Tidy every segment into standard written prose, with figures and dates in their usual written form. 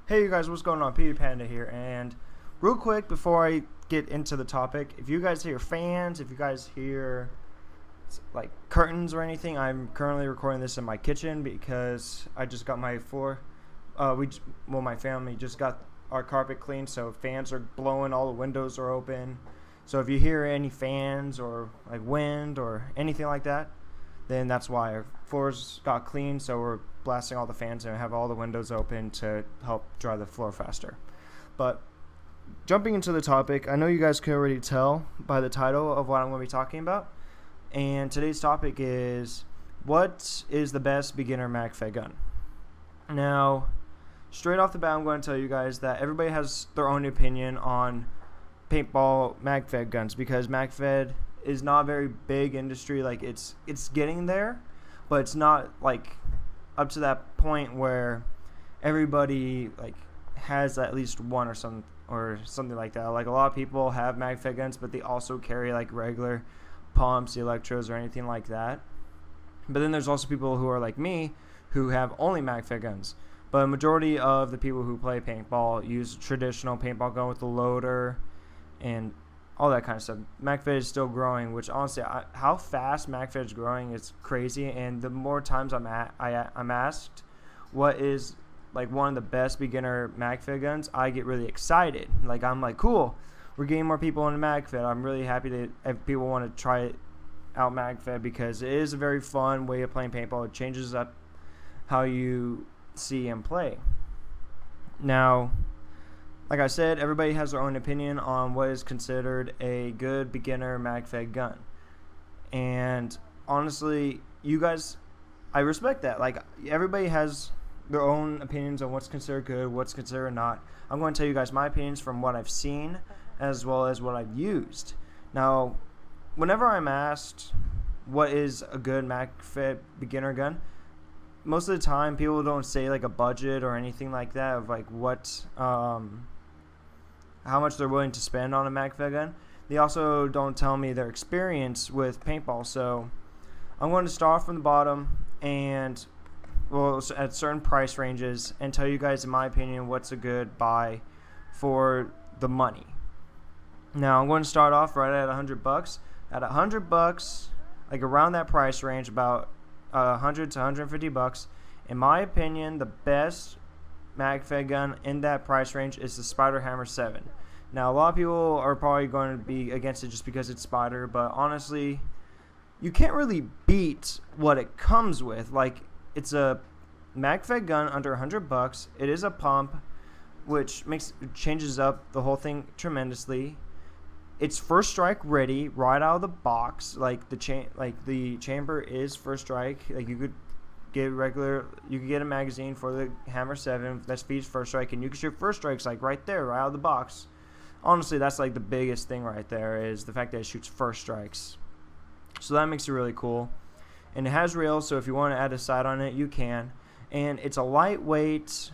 Hey you guys, what's going on? Peter Panda here, and real quick before I get into the topic, if you guys hear fans, if you guys hear like curtains or anything, I'm currently recording this in my kitchen because I just got my floor. My family just got our carpet cleaned, so fans are blowing, all the windows are open. So if you hear any fans or like wind or anything like that, then that's why our floors got cleaned, so we're blasting all the fans and have all the windows open to help dry the floor faster. But jumping into the topic, I know you guys can already tell by the title of what I'm going to be talking about. And today's topic is, what is the best beginner Magfed gun? Now, straight off the bat, I'm going to tell you guys that everybody has their own opinion on paintball Magfed guns, because Magfed is not a very big industry. Like it's getting there, but it's not like up to that point where everybody like has at least one or something like that. Like a lot of people have Magfed guns, but they also carry like regular pumps, electros, or anything like that. But then there's also people who are like me who have only Magfed guns. But a majority of the people who play paintball use traditional paintball gun with the loader and all that kind of stuff. Magfed is still growing, which honestly, how fast Magfed is growing is crazy. And the more times I'm asked what is like one of the best beginner Magfed guns, I get really excited. Like I'm like, cool, we're getting more people into Magfed. I'm really happy that if people want to try it out Magfed, because it is a very fun way of playing paintball. It changes up how you see and play. Now, like I said, everybody has their own opinion on what is considered a good beginner Magfed gun. And honestly, you guys, I respect that. Like everybody has their own opinions on what's considered good, what's considered not. I'm going to tell you guys my opinions from what I've seen as well as what I've used. Now, whenever I'm asked what is a good Magfed beginner gun, most of the time people don't say like a budget or anything like that of like what how much they're willing to spend on a Magfed gun. They also don't tell me their experience with paintball. So I'm going to start from the bottom and at certain price ranges and tell you guys, in my opinion, what's a good buy for the money. Now I'm going to start off right at $100. At $100, like around that price range, about 100 to 150 bucks, in my opinion, the best Magfed gun in that price range is the Spider Hammer 7. Now a lot of people are probably going to be against it just because it's Spider, but honestly, you can't really beat what it comes with. Like, it's a Magfed gun under 100 bucks. It is a pump, which changes up the whole thing tremendously. It's first strike ready right out of the box. Like the chamber is first strike. Like you could get a magazine for the Hammer 7 that speeds first strike, and you can shoot first strikes like right there, right out of the box. Honestly, that's like the biggest thing right there, is the fact that it shoots first strikes. So that makes it really cool. And it has rails, so if you want to add a sight on it, you can. And it's a lightweight,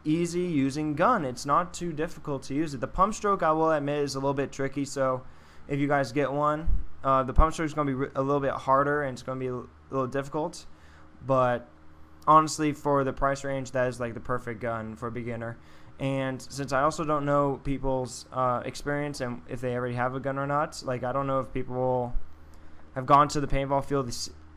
easy using gun. It's not too difficult to use it. The pump stroke, I will admit, is a little bit tricky, so if you guys get one, the pump stroke is going to be a little bit harder and it's going to be a little difficult. But honestly, for the price range, that is like the perfect gun for a beginner. And since I also don't know people's experience and if they already have a gun or not, like I don't know if people have gone to the paintball field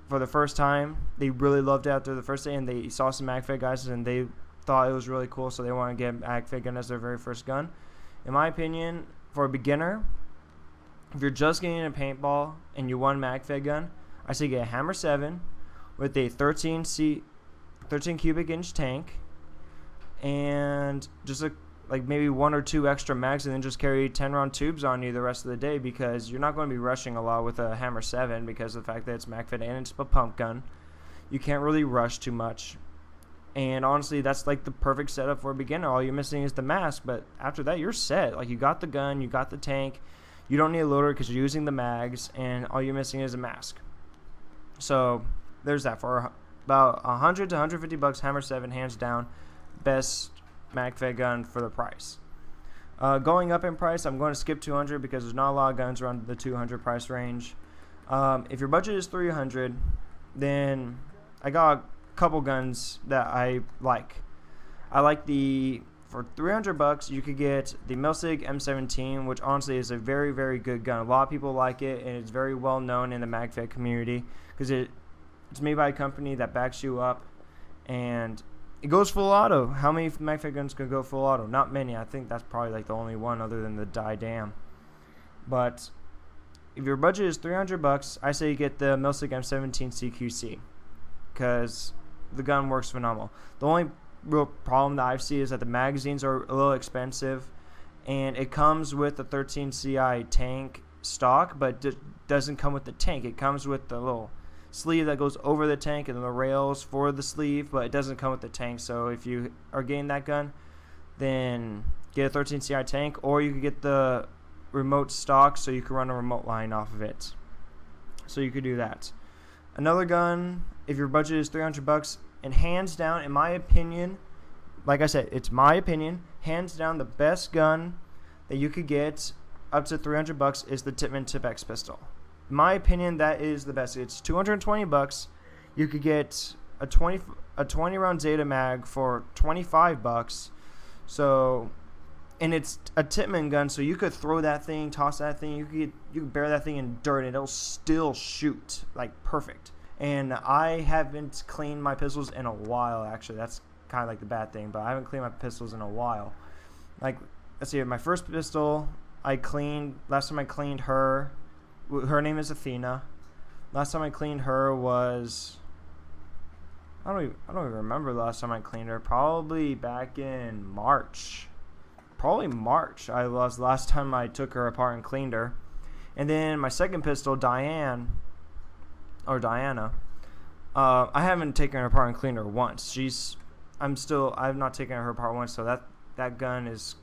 for the first time, they really loved it after the first day, and they saw some Magfed guys and they thought it was really cool, so they want to get a Magfed gun as their very first gun. In my opinion, for a beginner, if you're just getting into paintball and you want a Magfed gun, I say get a Hammer 7 with a 13 cubic inch tank, and just like maybe 1 or 2 extra mags, and then just carry 10 round tubes on you the rest of the day, because you're not going to be rushing a lot with a Hammer 7 because of the fact that it's Magfed and it's a pump gun. You can't really rush too much. And honestly, that's like the perfect setup for a beginner. All you're missing is the mask, but after that you're set. Like you got the gun, you got the tank, you don't need a loader because you're using the mags, and all you're missing is a mask. So there's that. For about 100 to 150 bucks, Hammer 7, hands down, best Magfed gun for the price. Going up in price, I'm going to skip 200 because there's not a lot of guns around the 200 price range. If your budget is 300, then I got couple guns that I like. I like for 300 bucks, you could get the Milsig M17, which honestly is a very, very good gun. A lot of people like it, and it's very well known in the Magfed community because it's made by a company that backs you up, and it goes full auto. How many Magfed guns could go full auto? Not many. I think that's probably like the only one other than the Die-Dam. But if your budget is 300 bucks, I say you get the Milsig M17 CQC because the gun works phenomenal. The only real problem that I see is that the magazines are a little expensive, and it comes with the 13 CI tank stock, but it doesn't come with the tank. It comes with the little sleeve that goes over the tank and the rails for the sleeve, but it doesn't come with the tank. So if you are getting that gun, then get a 13 CI tank, or you could get the remote stock so you can run a remote line off of it. So you could do that. Another gun, if your budget is 300 bucks, and hands down, in my opinion, like I said, it's my opinion, hands down the best gun that you could get up to 300 bucks is the Tippmann Tipp-X pistol. In my opinion, that is the best. It's 220 bucks. You could get a 20 round Zeta mag for 25 bucks. So, and it's a Tippmann gun, so you could throw that thing, toss that thing, you could bury that thing in dirt, and it'll still shoot like perfect. And I haven't cleaned my pistols in a while, actually. That's kind of like the bad thing, but I haven't cleaned my pistols in a while. Like, let's see, my first pistol, last time I cleaned her name is Athena. Last time I cleaned her was, I don't even remember the last time I cleaned her. Probably back in March. Probably March was the last time I took her apart and cleaned her. And then my second pistol, Diana, I haven't taken her apart and cleaned her once. I've not taken her apart once, so that gun is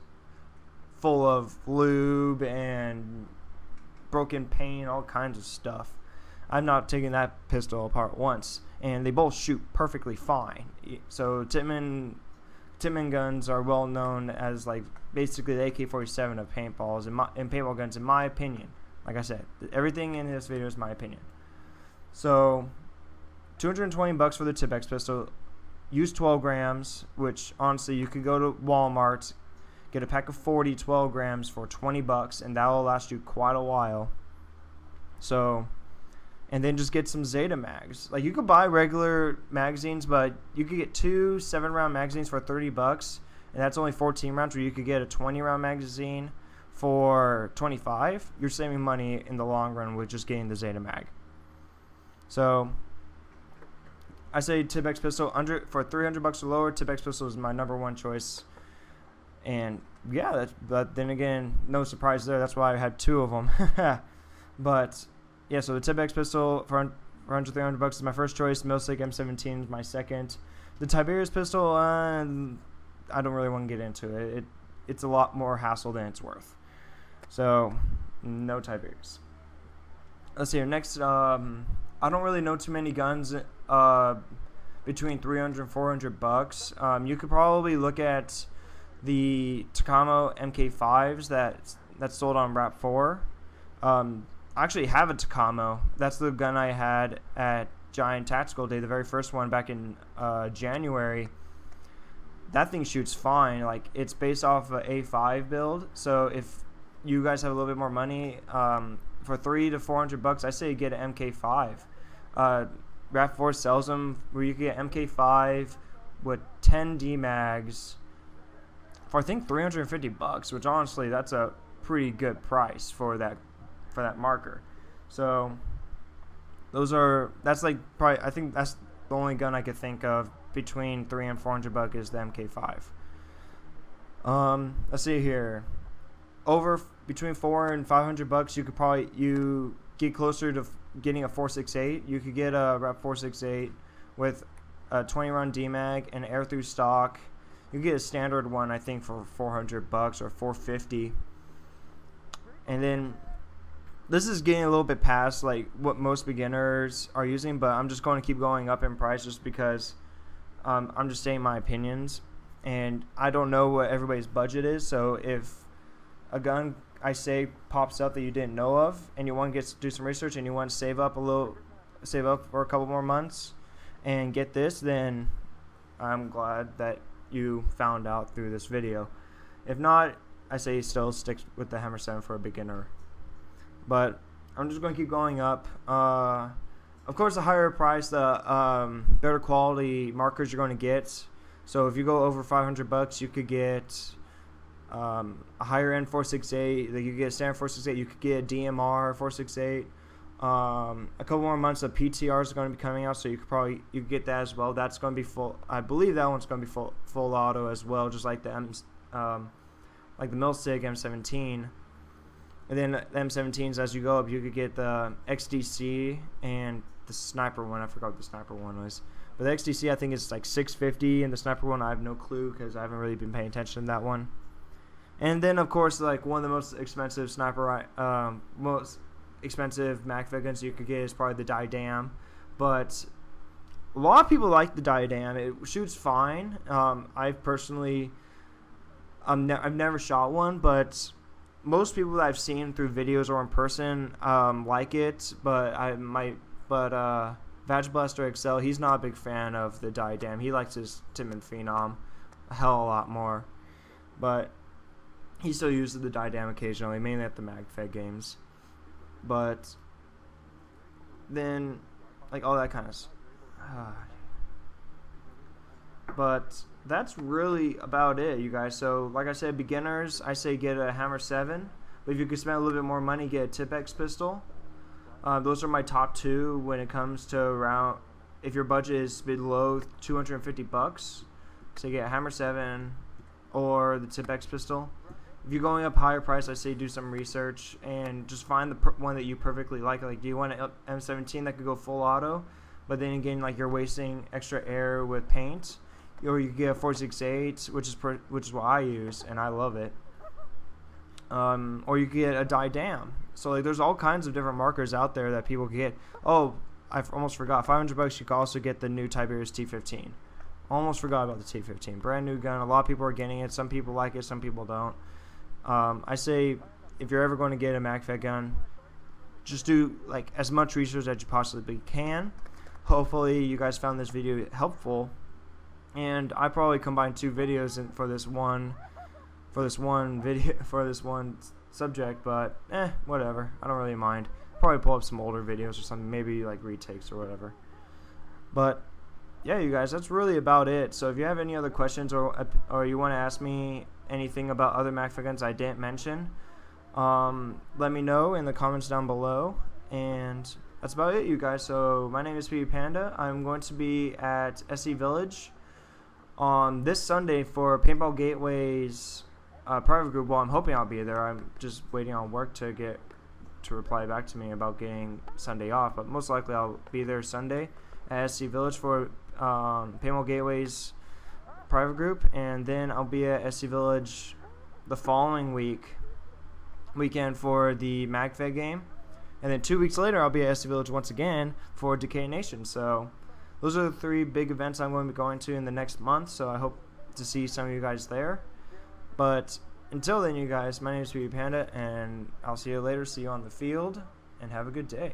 full of lube and broken paint, all kinds of stuff. I've not taken that pistol apart once, and they both shoot perfectly fine. So Tippmann guns are well known as like basically the AK-47 of paintballs and paintball guns, in my opinion. Like I said, everything in this video is my opinion. So, 220 bucks for the Tipp-X pistol. Use 12 grams, which honestly you could go to Walmart, get a pack of 40 12 grams for 20 bucks, and that will last you quite a while. So, and then just get some Zeta mags. Like, you could buy regular magazines, but you could get 2 7-round magazines for 30 bucks, and that's only 14 rounds, or you could get a 20-round magazine for 25. You're saving money in the long run with just getting the Zeta mag. So, I say Tipp-X pistol for 300 bucks or lower. Tipp-X pistol is my #1 choice. And yeah, but then again, no surprise there. That's why I had 2 of them. But yeah, so the Tipp-X pistol for 300 bucks is my first choice. Milsig M17 is my second. The Tiberius pistol, I don't really want to get into it. It's a lot more hassle than it's worth. So, no Tiberius. Let's see here. Next, I don't really know too many guns between 300 and 400 bucks. You could probably look at the Takamo MK5s that's sold on Rap4. I actually have a Takamo. That's the gun I had at Giant Tactical Day, the very first one back in January. That thing shoots fine. Like, it's based off of an A5 build. So if you guys have a little bit more money, for 300 to 400 bucks, I say get an MK5. Rap4 sells them where you can get MK5 with 10 D mags for I think 350 bucks, which honestly that's a pretty good price for that marker. So that's like probably, I think that's the only gun I could think of between 300 and 400 bucks is the MK5. Let's see here. Between 400 and 500 bucks, you get closer to getting a 468. You could get a Rep 468 with a 20-round D-mag and air through stock. You get a standard one, I think, for 400 bucks or 450. And then this is getting a little bit past like what most beginners are using, but I'm just going to keep going up in price just because I'm just saying my opinions, and I don't know what everybody's budget is. So if a gun I say pops up that you didn't know of, and you want to do some research, and you want to save up for a couple more months and get this, then I'm glad that you found out through this video. If not, I say still stick with the Hammer 7 for a beginner. But I'm just going to keep going up. Of course, the higher price, the better quality markers you're going to get. So if you go over $500, you could get a higher end 468. You could get a standard 468. You could get a DMR 468. A couple more months of PTRs are going to be coming out, so you could get that as well. That's going to be full. I believe that one's going to be full auto as well, just like the Millsig M17. And then the M17s, as you go up, you could get the XDC and the sniper one. I forgot what the sniper one was. But the XDC, I think, is like $650, and the sniper one, I have no clue because I haven't really been paying attention to that one. And then, of course, like one of the most expensive most expensive Magfed guns you could get is probably the Diadem. But a lot of people like the Diadem. It shoots fine. I've never shot one, but most people that I've seen through videos or in person like it, but Vag Blaster XL, he's not a big fan of the Diadem. He likes his Timid Phenom a hell of a lot more, but he still uses the Diadem occasionally, mainly at the Magfed games. But then, like, all that kind of but that's really about it, you guys. So like I said, beginners, I say get a Hammer 7, but if you could spend a little bit more money, get a Tipex pistol. Those are my top two when it comes to around, if your budget is below $250, so you get a Hammer 7 or the Tipex pistol. If you're going up higher price, I say do some research and just find the one that you perfectly like. Like, do you want an M17 that could go full auto, but then again, like, you're wasting extra air with paint? Or you get a 468, which is what I use, and I love it. Or you get a Diadem. So like, there's all kinds of different markers out there that people can get. Oh, I almost forgot. $500, you can also get the new Tiberius T15. Almost forgot about the T15. Brand new gun. A lot of people are getting it. Some people like it. Some people don't. I say, if you're ever going to get a Magfed gun, just do like as much research as you possibly can. Hopefully, you guys found this video helpful. And I probably combined two videos for this one subject, but whatever. I don't really mind. Probably pull up some older videos or something, maybe like retakes or whatever. But yeah, you guys, that's really about it. So if you have any other questions or you want to ask me anything about other Magfed guns I didn't mention, let me know in the comments down below. And that's about it, you guys. So my name is Magfed Panda. I'm going to be at SC Village on this Sunday for Paintball Gateway's private group. Well, I'm hoping I'll be there. I'm just waiting on work to reply back to me about getting Sunday off, but most likely I'll be there Sunday at SC Village for Paintball Gateway's private group, and then I'll be at SC Village the following weekend for the Magfed game, and then 2 weeks later I'll be at SC Village once again for Decay Nation. So those are the three big events I'm going to be going to in the next month, so I hope to see some of you guys there. But until then, you guys, my name is Magfed Panda, and I'll see you later. See you on the field, and have a good day.